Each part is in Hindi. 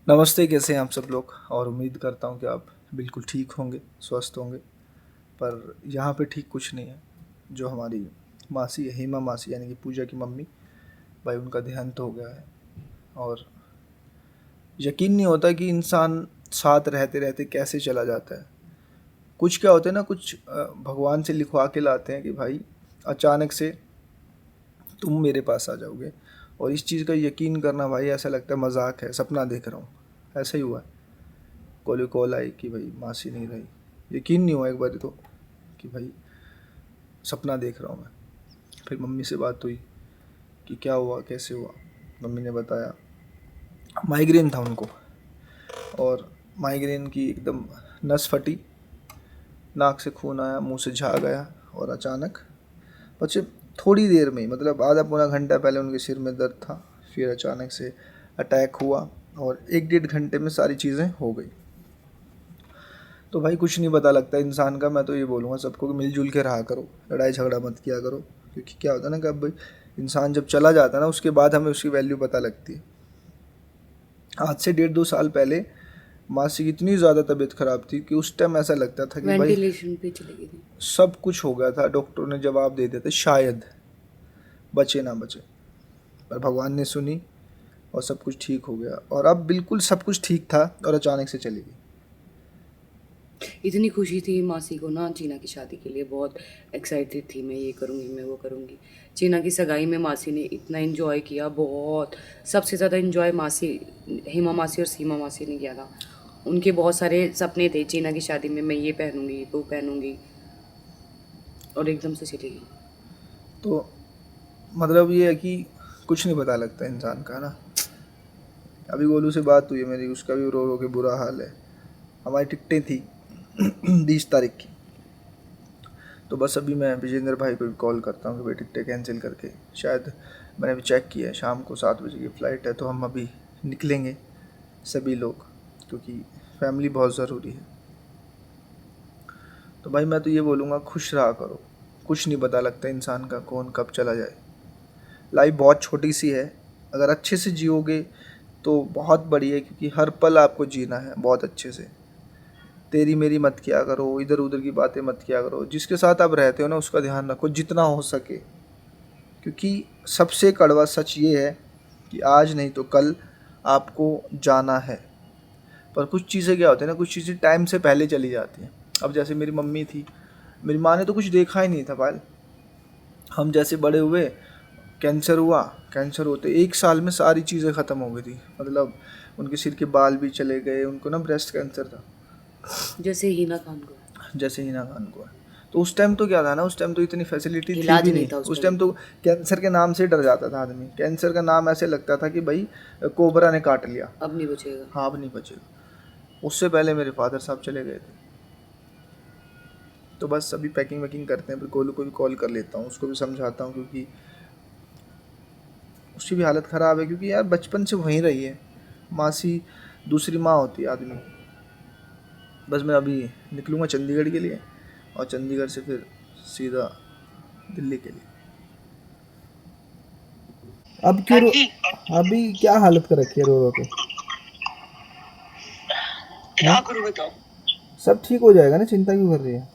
नमस्ते, कैसे हैं आप सब लोग। और उम्मीद करता हूँ कि आप बिल्कुल ठीक होंगे, स्वस्थ होंगे। पर यहाँ पे ठीक कुछ नहीं है। जो हमारी मासी है, हेमा मासी यानी कि पूजा की मम्मी, भाई उनका देहांत हो गया है। और यकीन नहीं होता कि इंसान साथ रहते रहते कैसे चला जाता है। कुछ क्या होते हैं ना, कुछ भगवान से लिखवा के लाते हैं कि भाई अचानक से तुम मेरे पास आ जाओगे। और इस चीज़ का यकीन करना भाई ऐसा लगता है मजाक है, सपना देख रहा हूँ। ऐसा ही हुआ है। कॉल आई कि भाई मासी नहीं रही। यकीन नहीं हुआ एक बार तो कि भाई सपना देख रहा हूँ मैं। फिर मम्मी से बात हुई कि क्या हुआ, कैसे हुआ। मम्मी ने बताया माइग्रेन था उनको। और माइग्रेन की एकदम नस फटी, नाक से खून आया, मुंह से झाग आया। और अचानक बच्चे थोड़ी देर में ही, मतलब आधा पौना घंटा पहले उनके सिर में दर्द था। फिर अचानक से अटैक हुआ और 1 डेढ़ घंटे में सारी चीज़ें हो गई। तो भाई कुछ नहीं पता लगता इंसान का। मैं तो ये बोलूँगा सबको कि मिलजुल के रहा करो, लड़ाई झगड़ा मत किया करो। क्योंकि क्या होता है ना कि अब भाई इंसान जब चला जाता है ना, उसके बाद हमें उसकी वैल्यू पता लगती है। आज से 1.5 2 साल पहले मासी की इतनी ज़्यादा तबीयत ख़राब थी कि उस टाइम ऐसा लगता था कि भाई वेंटिलेशन पे चली गई थी। सब कुछ हो गया था। डॉक्टरों ने जवाब दे दिया था शायद बचे ना बचे। पर भगवान ने सुनी और सब कुछ ठीक हो गया। और अब बिल्कुल सब कुछ ठीक था और अचानक से चली गई। इतनी खुशी थी मासी को ना, चीना की शादी के लिए बहुत एक्साइटेड थी। मैं ये करूँगी, मैं वो करूँगी। चीना की सगाई में मासी ने इतना एंजॉय किया, बहुत। सबसे ज़्यादा एंजॉय मासी, हेमा मासी और सीमा मासी ने किया था। उनके बहुत सारे सपने थे चीना की शादी में, मैं ये पहनूंगी, वो पहनूंगी, और एकदम से चली गई। तो मतलब ये है कि कुछ नहीं पता लगता इंसान का ना। अभी गोलू से बात हुई है मेरी, उसका भी रो रो के बुरा हाल है। हमारी टिकटें थी 20 तारीख की। तो बस अभी मैं विजेंद्र भाई को भी कॉल करता हूँ कि भाई टिकटें कैंसिल करके, शायद मैंने अभी चेक किया है, शाम को 7 बजे की फ़्लाइट है। तो हम अभी निकलेंगे सभी लोग, क्योंकि फैमिली बहुत ज़रूरी है। तो भाई मैं तो ये बोलूँगा, खुश रहा करो। कुछ नहीं पता लगता इंसान का कौन कब चला जाए। लाइफ बहुत छोटी सी है, अगर अच्छे से जियोगे तो बहुत बड़ी है। क्योंकि हर पल आपको जीना है बहुत अच्छे से। तेरी मेरी मत किया करो, इधर उधर की बातें मत किया करो। जिसके साथ आप रहते हो ना, उसका ध्यान रखो जितना हो सके। क्योंकि सबसे कड़वा सच ये है कि आज नहीं तो कल आपको जाना है। पर कुछ चीज़ें क्या होती है ना, कुछ चीज़ें टाइम से पहले चली जाती हैं। अब जैसे मेरी मम्मी थी, मेरी माँ ने तो कुछ देखा ही नहीं था पायल। हम जैसे बड़े हुए, कैंसर हुआ। कैंसर होते 1 साल में सारी चीज़ें ख़त्म हो गई थी। मतलब उनके सिर के बाल भी चले गए। उनको ना ब्रेस्ट कैंसर था, जैसे हीना खान को। जैसे हिना खान को है। तो उस टाइम तो क्या था ना, उस टाइम तो इतनी फैसिलिटी थी इलाज भी नहीं नहीं। था उस उस टाइम। टाइम तो कैंसर के नाम से डर जाता था आदमी। कैंसर का नाम ऐसे लगता था कि भाई कोबरा ने काट लिया। अब नहीं बचेगा। हाँ, अब नहीं बचेगा। उससे पहले मेरे फादर साहब चले गए थे। तो बस अभी पैकिंग वैकिंग करते हैं। फिर गोलू को भी कॉल कर लेता हूँ, उसको भी समझाता हूँ। क्योंकि उसकी भी हालत ख़राब है। क्योंकि यार बचपन से वहीं रही है। मासी दूसरी माँ होती है आदमी। बस मैं अभी निकलूँगा चंडीगढ़ के लिए, और चंडीगढ़ से फिर सीधा दिल्ली के लिए। अब क्यों अभी क्या हालत कर रखी है रो रो के। क्या करूँ बताओ। सब ठीक हो जाएगा ना, चिंता क्यों कर रही है।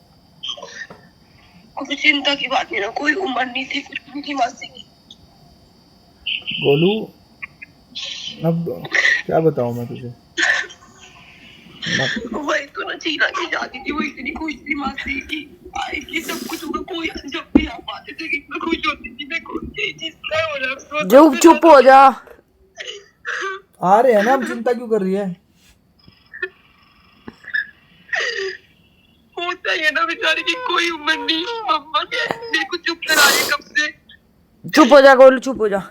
कोई चिंता की बात नहीं ना, कोई उम्र नहीं थी, कुछ नहीं थी मासी की। गोलू, अब क्या बताऊं मैं तुझे। वही तो ना, चीना की शादी थी, वो इतनी खुश थी मासी की आएगी, सब कुछ होगा। कोई जब भी आप आते थे कितना खुश होती थी। देखो ये जिसका हो रहा जो चुप हो जा। आ रहे हैं ना, हम चिंता क्यों कर रही है। होता ही है ना बेचारी की कोई उम्र नहीं। मम्मा के देखो चुप करा रही है कब से। चुप हो जा गोलू, चुप हो जा।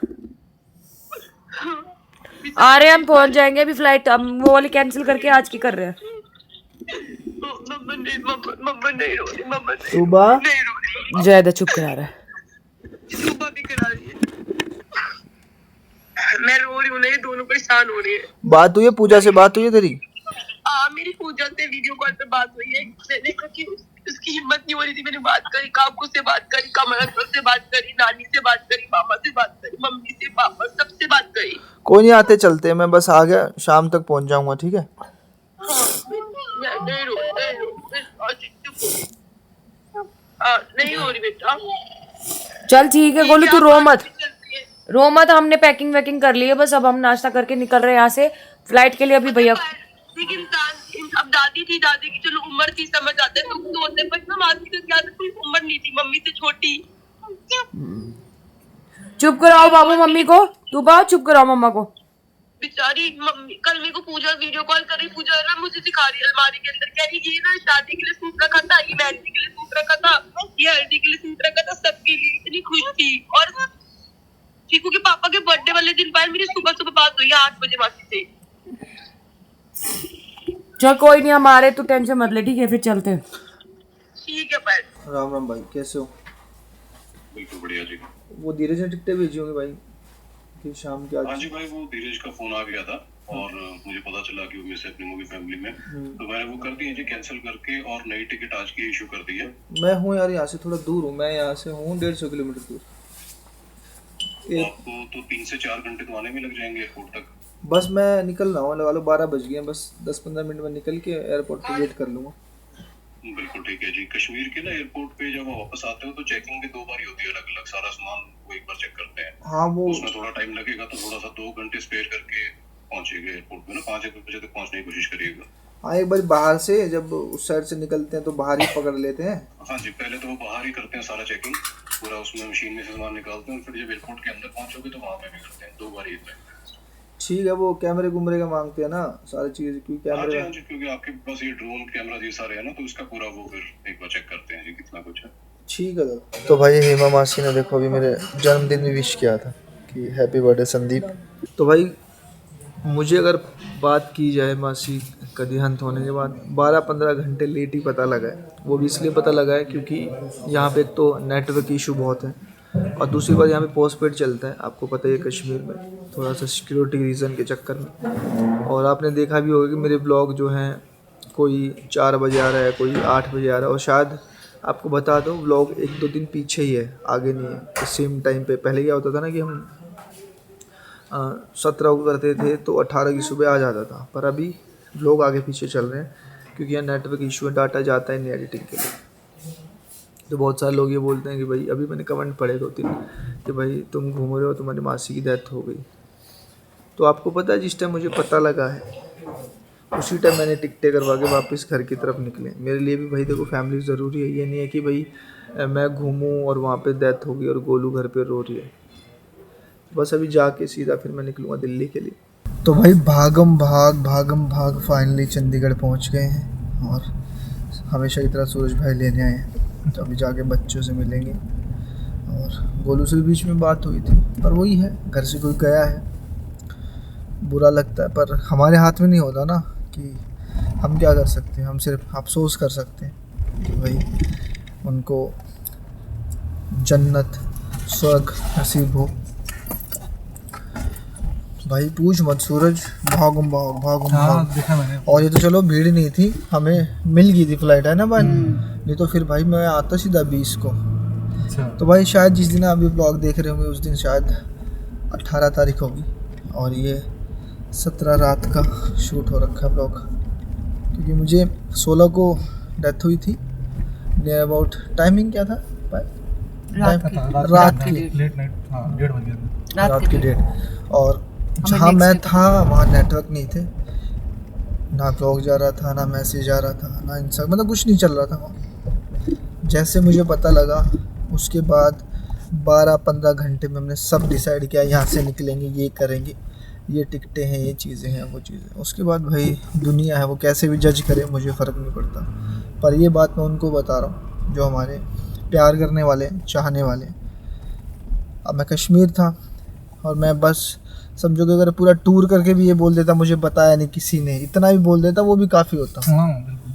आ रहे हैं, हम पहुंच जाएंगे अभी। फ्लाइट हम वो वाली कैंसिल करके आज की कर रहे हैं। मम्मा नहीं रो रही, मम्मा नहीं रो रही। ज्यादा चुप करा रहा है। सुबह भी करा रही है। मैं रो रही हूँ ना, ये दोनों परेशान हो रही है। बात हुई है पूजा से, बात हुई है तेरी। मेरी पूजा से वीडियो कॉल पे बात हुई है। मैंने कहा कि उसकी हिम्मत नहीं हो रही थी, मैंने बात करी, काकू से बात करी, कमल अंकल से बात करी, नानी से बात करी, मामा से बात करी, मम्मी से, पापा, सबसे बात करी। कोई नहीं, आते चलते, मैं बस आ गया, शाम तक पहुंच जाऊंगा, ठीक है। हाँ, नहीं रो, नहीं हो रही बेटा। चल ठीक है गोलू, तू रो मत, हमने पैकिंग वैकिंग कर ली है, बस अब हम नाश्ता करके निकल रहे हैं यहाँ से फ्लाइट के लिए। अभी भैया लेकिन अब दादी थी, दादी की चलो उम्र थी, समझ आते दुख तो होते, पर ना मासी का क्या था, कोई उम्र नहीं थी, मम्मी से छोटी। चुप कराओ बाबू मम्मी को, तू बात चुप कराओ मम्मा को। बेचारी मम्मी कल मेरे को पूजा वीडियो कॉल कर रही, पूजा ना मुझे सिखा रही अलमारी के अंदर, कह रही ये ना शादी के लिए सूट रखा था, ये मेहंदी के लिए सूट रखा था, ये हल्दी के लिए सूट रखा था, सबके लिए इतनी खुश थी। और चीकू के पापा के बर्थडे वाले दिन पर मेरी सुबह सुबह बात हुई 8 बजे मासी से। चल कोई नहीं, हमारे तू टेंशन मत ले, ठीक है, फिर चलते हैं। ठीक है भाई। राम राम भाई, कैसे हो? बिल्कुल बढ़िया जी। वो धीरज ने टिकटें भेजी होंगी भाई कि शाम के आज? हाँ जी भाई, वो धीरज का फोन आ गया था और मुझे पता चला कि वो मिस हैपनिंग होगी फैमिली में, तो मैंने वो कर दी है जी, कैंसिल करके, और नई टिकट आज की इशू कर दी है। मैं हूँ यार यहाँ से थोड़ा दूर हूँ, मैं यहाँ से हूँ 150 किलोमीटर दूर। आपको तो 3 से 4 घंटे तो आने में लग जाएंगे एयरपोर्ट तक। बस मैं निकल रहा हूँ, लगा लो 12 बज गए हैं, बस 10-15 मिनट में निकल के एयरपोर्ट पे वेट कर लूँगा। बिल्कुल ठीक है जी। कश्मीर के ना एयरपोर्ट पे जब वापस आते हो तो चेकिंग भी 2 बार ही होती है, अलग अलग सारा सामान वो एक बार चेक करते हैं। हाँ वो उसमें थोड़ा टाइम लगेगा, तो थोड़ा सा 2 घंटे स्पेयर करके पहुंचेगा एयरपोर्ट में ना, 5 बजे तक पहुंचने की कोशिश करिएगा। हाँ, एक बार बाहर से जब उस साइड से निकलते हैं तो बाहर ही पकड़ लेते हैं। हाँ जी, पहले तो वो बाहर ही करते हैं सारा चेकिंग, पूरा उसमें मशीन में से सामान निकालते हैं, और फिर जब एयरपोर्ट के अंदर पहुंचोगे तो वहाँ पे भी करते हैं, 2 बार ही होता है। ठीक है, वो कैमरे कुमरे का मांगते हैं ना सारी चीज़, क्योंकि हाँ कैमरे जी, क्योंकि आपके पास ये ड्रोन कैमरा ये सारे है ना, तो उसका पूरा वो फिर एक बार चेक करते हैं जी कितना कुछ है। ठीक है दादा। तो भाई हेमा मासी ने देखो अभी मेरे जन्मदिन में विश किया था कि हैप्पी बर्थडे संदीप। तो भाई मुझे अगर बात की जाए मासी का देहांत होने के बाद 12-15 घंटे लेट ही पता लगा है। वो भी इसलिए पता लगा है क्योंकि यहाँ पे एक तो नेटवर्क इशू बहुत है, और दूसरी बात यहाँ पे पोस्टपेड चलता है, आपको पता ही है कश्मीर में थोड़ा सा सिक्योरिटी रीज़न के चक्कर में। और आपने देखा भी होगा कि मेरे ब्लॉग जो हैं कोई 4 बजे आ रहा है, कोई 8 बजे आ रहा है, और शायद आपको बता दो व्लॉग 1-2 दिन पीछे ही है, आगे नहीं है। सेम टाइम पे पहले क्या होता था ना कि हम 17 को करते थे तो 18 की सुबह आ जाता था, पर अभी व्लॉग आगे पीछे चल रहे हैं क्योंकि यहाँ नेटवर्क इशू है, डाटा जाता है नहीं एडिटिंग के लिए। तो बहुत सारे लोग ये बोलते हैं कि भाई, अभी मैंने कमेंट पढ़े 2-3 कि भाई तुम घूम रहे हो, तुम्हारी मासी की डेथ हो गई। तो आपको पता है जिस टाइम मुझे पता लगा है उसी टाइम मैंने टिकटें करवा के वापस घर की तरफ निकले। मेरे लिए भी भाई देखो फैमिली ज़रूरी है, ये नहीं है कि भाई मैं घूमूं और वहाँ पे डेथ होगी और गोलू घर पे रो रही है। बस अभी जाके सीधा फिर मैं निकलूँगा दिल्ली के लिए। तो भाई भागम भाग फाइनली चंडीगढ़ पहुँच गए हैं, और हमेशा की तरह सूरज भाई लेने आए हैं। तो अभी जाके बच्चों से मिलेंगे, और गोलू से भी बीच में बात हुई थी, पर वही है, घर से कोई गया है बुरा लगता है, पर हमारे हाथ में नहीं होता ना कि हम क्या कर सकते हैं। हम सिर्फ अफसोस कर सकते हैं कि भाई उनको जन्नत स्वर्ग नसीब हो। भाई पूछ मत सूरज, भागम देखा मैंने। और ये तो चलो भीड़ नहीं थी, हमें मिल गई थी फ्लाइट, है ना भाई? नहीं तो फिर भाई मैं आता सीधा 20 को। अच्छा। तो भाई शायद जिस दिन आप भी ब्लॉग देख रहे होंगे उस दिन शायद 18 तारीख होगी, और ये 17 रात का शूट हो रखा है ब्लॉग, क्योंकि मुझे 16 को डेथ हुई थी। नियर अबाउट टाइमिंग क्या था? रात की लेट नाइट, हाँ 1:30 बजे रात की 1:30। और जहाँ मैं था वहाँ नेटवर्क नहीं थे, ना ब्लॉग जा रहा था, ना मैसेज आ रहा था, ना इंस्टा, मतलब कुछ नहीं चल रहा था वहाँ। जैसे मुझे पता लगा उसके बाद 12-15 घंटे में हमने सब डिसाइड किया, यहाँ से निकलेंगे, ये करेंगे, ये टिकटें हैं, ये चीज़ें हैं, वो चीज़ें। उसके बाद भाई दुनिया है, वो कैसे भी जज करे, मुझे फ़र्क नहीं पड़ता। पर ये बात मैं उनको बता रहा हूँ जो हमारे प्यार करने वाले, चाहने वाले। अब मैं कश्मीर था, और मैं बस समझो कि अगर पूरा टूर करके भी ये बोल देता मुझे बताया नहीं किसी ने, इतना भी बोल देता वो भी काफ़ी होता। हाँ बिल्कुल।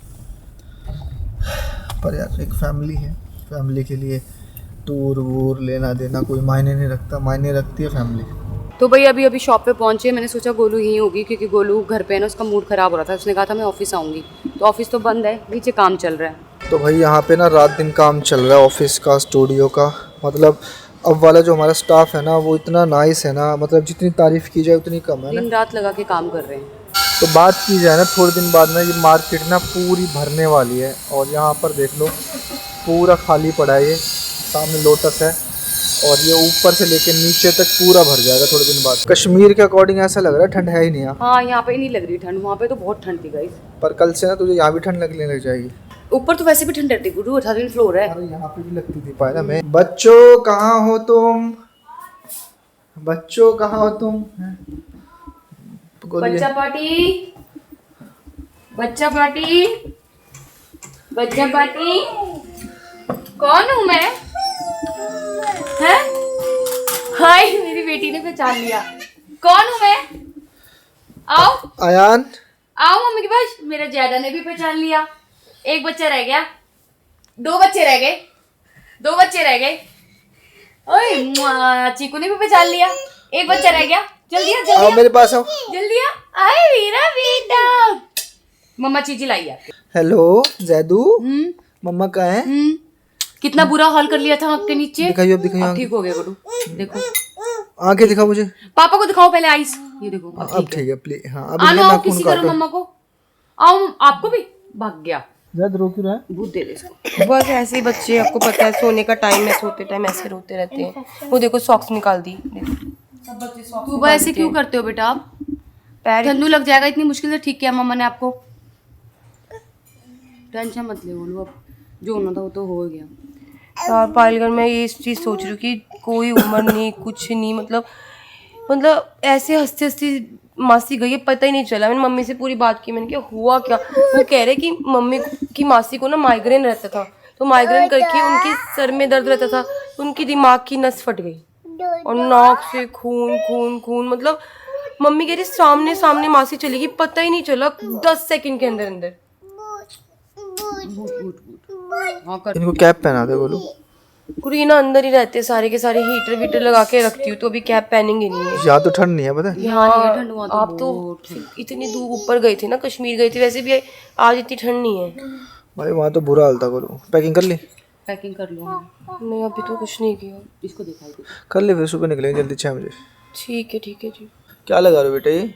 पर यार एक फैमिली है, फैमिली के लिए टूर वूर लेना देना कोई मायने नहीं रखता, मायने रखती है फैमिली। तो भाई अभी शॉप पे पहुंचे, मैंने सोचा गोलू यहीं होगी क्योंकि गोलू घर पे है ना, उसका मूड ख़राब हो रहा था। उसने कहा था मैं ऑफिस आऊँगी, तो ऑफिस तो बंद है, नीचे काम चल रहा है। तो भाई यहाँ पे ना रात दिन काम चल रहा है ऑफिस का, स्टूडियो का। मतलब अब वाला जो हमारा स्टाफ है ना वो इतना नाइस है ना, मतलब जितनी तारीफ़ की जाए उतनी कम है ना। दिन रात लगा के काम कर रहे हैं। तो बात की जाए ना, थोड़े दिन बाद में ये मार्केट ना पूरी भरने वाली है। और यहाँ पर देख लो पूरा खाली पड़ा है, ये सामने लोटस है और ये ऊपर से लेके नीचे तक पूरा भर जाएगा थोड़े दिन बाद। कश्मीर के अकॉर्डिंग ऐसा लग रहा है ठंड है ही नहीं यहाँ। हाँ, यहाँ पे नहीं लग रही ठंड, वहाँ पे तो बहुत ठंड थी गाइस। पर कल से ना तुझे यहाँ भी ठंड लगने लग जाएगी। ऊपर तो वैसे भी ठंड रहती है गुरु, 18वीं फ्लोर है। अरे यहाँ पे भी लगती थी पायरा में। बच्चों कहाँ हो तुम, बच्चों कहाँ हो तुम? बच्चा पार्टी, बच्चा पार्टी, बच्चा पार्टी। कौन हूँ मैं? हैं? हाय, मेरी बेटी ने पहचान लिया। कौन हूँ मैं? आओ आयान, आओ मम्मी के पास। मेरा जैदा ने भी पहचान लिया। एक बच्चा रह गया, दो बच्चे रह गए, दो बच्चे रह गए। ओए मुआ, चीकू ने भी पहचान लिया। एक बच्चा रह गया। जल्दी आ, आओ जल्दी आ, मेरे पास आओ। जल्दी आ। आए मेरा बेटा। मम्मा चीजी लाई है। हेलो जैदू, मम्मा कहाँ है? कितना बुरा हाल कर लिया था आपके नीचे। दिखाइए, अब दिखाइए। अब ठीक हो गया गुरु, देखो। आंखें दिखाओ मुझे। पापा को दिखाओ पहले आइस। ये देखो अब ठीक है प्लीज। हाँ अब आनो, ये आओ नाखून किसी करो काटो। मम्मा को। आओ, आपको भी भाग गया। जैद रो क्यों रहा है? भूत दे दे इसको। बस ऐसे ही बच्चे, आपको पता है सोने का टाइम है, सोते टाइम ऐसे रोते रहते हैं। वो देखो सॉक्स निकाल दी, सब बच्चे सॉक्स। सुबह ऐसे क्यों करते हो बेटा आप? पैर ठंडू लग जाएगा, इतनी मुश्किल से ठीक किया मम्मा ने आपको। टेंशन मत ले बोलो, अब जो होना था वो तो हो गया। यार पायलगढ़ में ये चीज़ सोच रही हूँ कि कोई उम्र नहीं, कुछ नहीं, मतलब ऐसे हंसते हंसते मासी गई है, पता ही नहीं चला। मैंने मम्मी से पूरी बात की, मैंने कहा हुआ क्या। वो कह रहे कि मम्मी की मासी को ना माइग्रेन रहता था, तो माइग्रेन करके उनके सर में दर्द रहता था, तो उनकी दिमाग की नस फट गई और नाक से खून खून खून। मतलब मम्मी कह रही सामने सामने मासी चली गई, पता ही नहीं चला 10 सेकंड के अंदर अंदर। हाँ कर। इनको कैप पहना दे बोलो। कुरीना अंदर ही रहते सारे के सारे, हीटर वीटर लगा के रखती हूँ, तो अभी कैप पहनेंगे नहीं है। यहाँ तो ठंड नहीं है पता है। यहाँ नहीं है ठंड, वहाँ तो आप तो इतनी दूर ऊपर गए थे ना, कश्मीर गए थे, वैसे भी आज इतनी ठंड नहीं है। भाई वहाँ तो बुरा हाल था। बोलो पैकिंग कर ली? पैकिंग कर लो। नहीं अभी तो कुछ नहीं किया। इसको दिखाई दे। कर ले, फिर सुबह निकलेंगे जल्दी 6 बजे। ठीक है जी। क्या लगा रहे हो बेटा ये?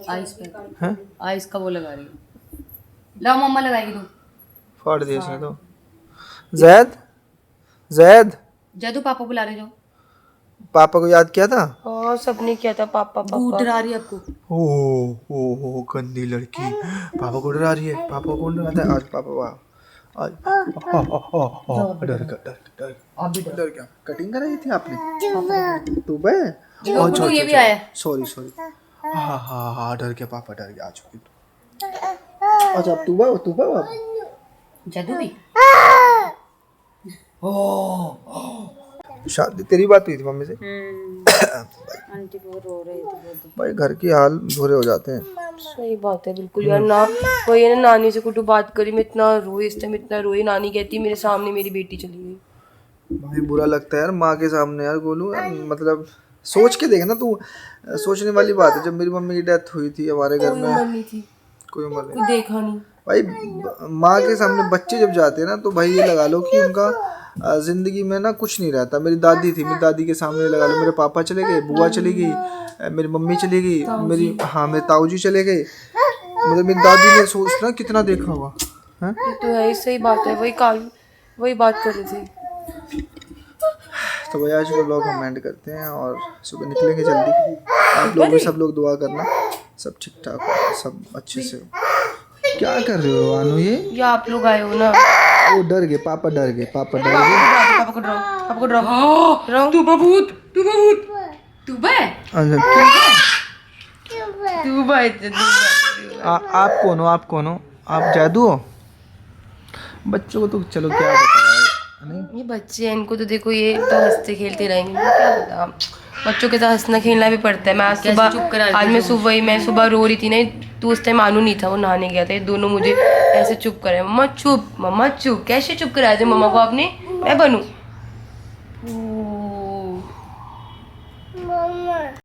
आइस पे हैं? आइस का वो लगा रही हूँ। लाओ मम्मा लगाएगी। तो फाड़ दिया इसने तो। जैद, जैद जादू पापा बुला रहे, जाओ। पापा को याद किया था? और सबने किया था पापा भूत पापा। डरा रही है आपको। ओ गंदी लड़की। पापा को डरा रही है। पापा कौन डराता है? आज पापा वाह आज डर गया। कटिंग कराई थी आपने? गुरु ये भी आया। सॉरी हाँ डर गया पापा, डर गया। आज अच्छा अब तू बा जादू भी। शादी तेरी बात हुई थी मम्मी से? आंटी बहुत रो रही थी। भाई घर की हाल बुरे हो जाते हैं। सही बात है बिल्कुल यार। ना वही है ना, नानी से कुछ बात करी, मैं इतना रोई, इस टाइम इतना रोई। नानी कहती मेरे सामने मेरी बेटी चली गई। भाई बुरा लगता है यार माँ के सामने यार। बोलूँ मतलब सोच के देखना तू, सोचने वाली बात है। जब मेरी मम्मी की डेथ हुई थी हमारे घर में, नहीं थी, कोई उम्र नहीं, कुछ देखा नहीं। भाई माँ के सामने बच्चे जब जाते हैं ना, तो भाई ये लगा लो कि उनका जिंदगी में ना कुछ नहीं रहता। मेरी दादी थी, मेरी दादी के सामने लगा लो मेरे पापा चले गए, बुआ चली गई, मेरी मम्मी चली गई, मेरे ताऊ जी चले गए। मतलब मेरी दादी ने सोचना कितना देखा हुआ है। ये तो है, सही बात है। वही बात कर रही थी। तो भाई आज का ब्लॉग हम एंड करते हैं और सुबह निकलेंगे जल्दी। आप लोग भी सब लोग दुआ करना सब ठीक ठाक हो, सब अच्छे से हो। क्या कर रहे हो अनु? ये आप लोग आए हो ना। वो डर गए, पापा डर गए। पापा को डराओ। तू बबूत, तू बबूत, तू बे, आप कौन हो? आप कौन हो? आप जादू हो? बच्चों को तो चलो क्या बताया नहीं। ये बच्चे हैं, इनको तो देखो, ये तो हंसते खेलते रहेंगे, इनको क्या पता। बच्चों के साथ हंसना खेलना भी पड़ता है। मैं मैं सुबह रो रही थी ना, तो उस टाइम आनू नहीं था, वो नहाने गया था। ये दोनों मुझे ऐसे चुप कराए, मम्मा चुप कैसे चुप कराया थे मम्मा को आपने? मैं बनूं?